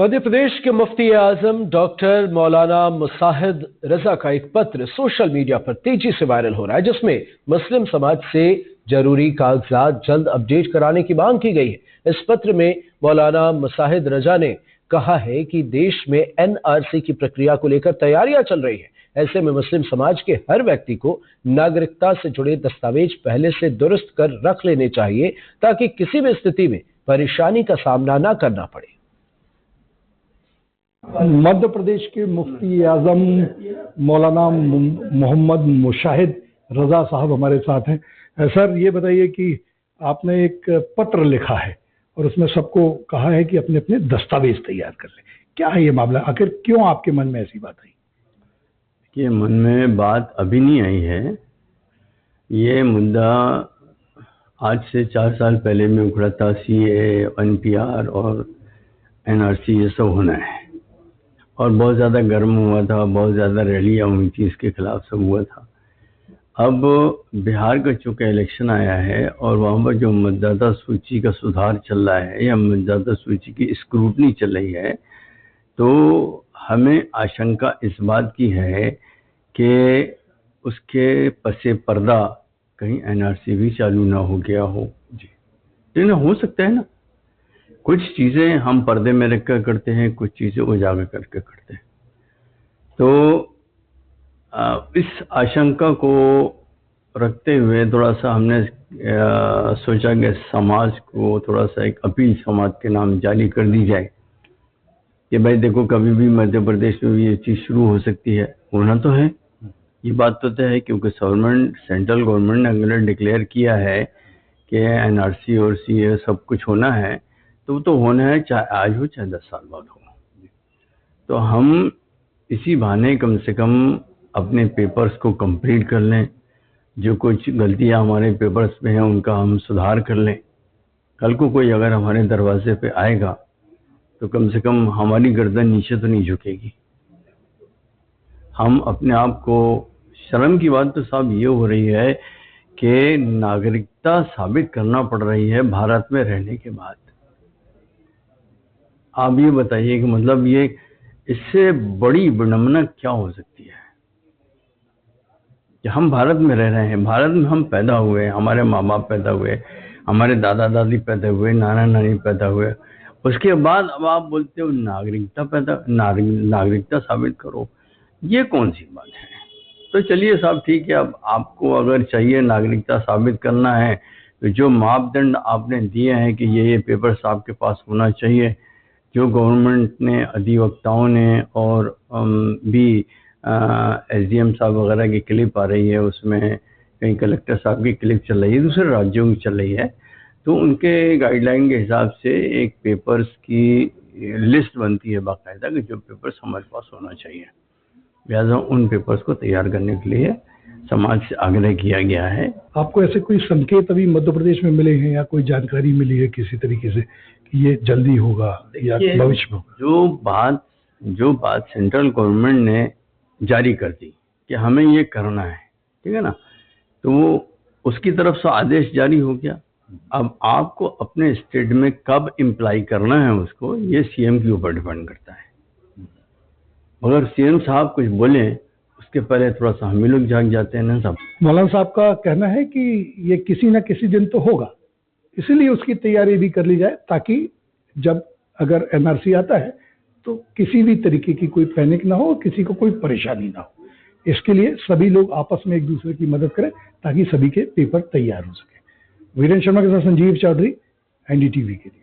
मध्य प्रदेश के मुफ्ती आजम डॉक्टर मौलाना मुसाहिद रजा का एक पत्र सोशल मीडिया पर तेजी से वायरल हो रहा है, जिसमें मुस्लिम समाज से जरूरी कागजात जल्द अपडेट कराने की मांग की गई है। इस पत्र में मौलाना मुसाहिद रजा ने कहा है कि देश में एनआरसी की प्रक्रिया को लेकर तैयारियां चल रही है। ऐसे में मुस्लिम समाज के हर व्यक्ति को नागरिकता से जुड़े दस्तावेज पहले से दुरुस्त कर रख लेने चाहिए, ताकि किसी भी स्थिति में परेशानी का सामना न करना पड़े। मध्य प्रदेश के मुफ्ती आजम मौलाना मोहम्मद मुशाहिद रजा साहब हमारे साथ हैं। सर, ये बताइए कि आपने एक पत्र लिखा है और उसमें सबको कहा है कि अपने अपने दस्तावेज तैयार कर लें। क्या है ये मामला? आखिर क्यों आपके मन में ऐसी बात आई? कि मन में बात अभी नहीं आई है। ये मुद्दा आज से 4 साल पहले में उखड़ा था। सीए, एनपीआर और एनआरसी ये सब होना है और बहुत ज़्यादा गर्म हुआ था, बहुत ज़्यादा रैलियाँ हुई थी, इसके खिलाफ सब हुआ था। अब बिहार का चूँकि इलेक्शन आया है और वहाँ पर जो मतदाता सूची का सुधार चल रहा है या मतदाता सूची की स्क्रूटनी चल रही है, तो हमें आशंका इस बात की है कि उसके पसे पर्दा कहीं एनआरसी भी चालू ना हो गया हो। जी, तो हो सकता है ना, कुछ चीज़ें हम पर्दे में रख कर करते हैं, कुछ चीज़ें उजागर करके करते हैं। तो इस आशंका को रखते हुए थोड़ा सा हमने सोचा कि समाज को थोड़ा सा एक अपील समाज के नाम जारी कर दी जाए कि भाई देखो, कभी भी मध्य प्रदेश में भी ये चीज़ शुरू हो सकती है। होना तो है, ये बात तो तय है, क्योंकि सेंट्रल गवर्नमेंट ने अगर डिक्लेयर किया है कि एनआरसी और सीए सब कुछ होना है, तो होना है, चाहे आज हो चाहे 10 साल बाद हो। तो हम इसी बहाने कम से कम अपने पेपर्स को कंप्लीट कर लें। जो कुछ गलतियां हमारे पेपर्स में हैं उनका हम सुधार कर लें। कल को कोई अगर हमारे दरवाजे पे आएगा तो कम से कम हमारी गर्दन नीचे तो नहीं झुकेगी। हम अपने आप को, शर्म की बात तो साहब ये हो रही है कि नागरिकता साबित करना पड़ रही है भारत में रहने के बाद। आप ये बताइए कि मतलब ये इससे बड़ी विडंबना क्या हो सकती है कि हम भारत में रह रहे हैं, भारत में हम पैदा हुए, हमारे माँ बाप पैदा हुए, हमारे दादा दादी पैदा हुए, नाना नानी पैदा हुए, उसके बाद अब आप बोलते हो नागरिकता साबित करो। ये कौन सी बात है? तो चलिए साहब, ठीक है, अब आपको अगर चाहिए नागरिकता साबित करना है तो जो मापदंड आपने दिए हैं कि ये पेपर्स आपके पास होना चाहिए, जो गवर्नमेंट ने, अधिवक्ताओं ने और भी एसडीएम साहब वगैरह की क्लिप आ रही है, उसमें कहीं कलेक्टर साहब की क्लिप चल रही है, दूसरे राज्यों की चल रही है, तो उनके गाइडलाइन के हिसाब से एक पेपर्स की लिस्ट बनती है बाकायदा कि जो पेपर्स हमारे पास होना चाहिए। लिहाजा उन पेपर्स को तैयार करने के लिए समाज से आग्रह किया गया है। आपको ऐसे कोई संकेत अभी मध्य प्रदेश में मिले हैं या कोई जानकारी मिली है किसी तरीके से कि ये जल्दी होगा या भविष्य में होगा? जो बात सेंट्रल गवर्नमेंट ने जारी कर दी कि हमें ये करना है, ठीक है ना, तो उसकी तरफ से आदेश जारी हो गया। अब आपको अपने स्टेट में कब इम्प्लाई करना है उसको, ये सीएम के ऊपर डिपेंड करता है। मगर सीएम साहब कुछ बोले उसके पहले थोड़ा सा हम ही लोग जाग जाते हैं ना सब। मौलाना साहब का कहना है कि ये किसी न किसी दिन तो होगा, इसीलिए उसकी तैयारी भी कर ली जाए, ताकि जब अगर एनआरसी आता है तो किसी भी तरीके की कोई पैनिक ना हो, किसी को कोई परेशानी ना हो। इसके लिए सभी लोग आपस में एक दूसरे की मदद करें ताकि सभी के पेपर तैयार हो सके। वीरेंद्र शर्मा के साथ संजीव चौधरी, एनडीटीवी के लिए।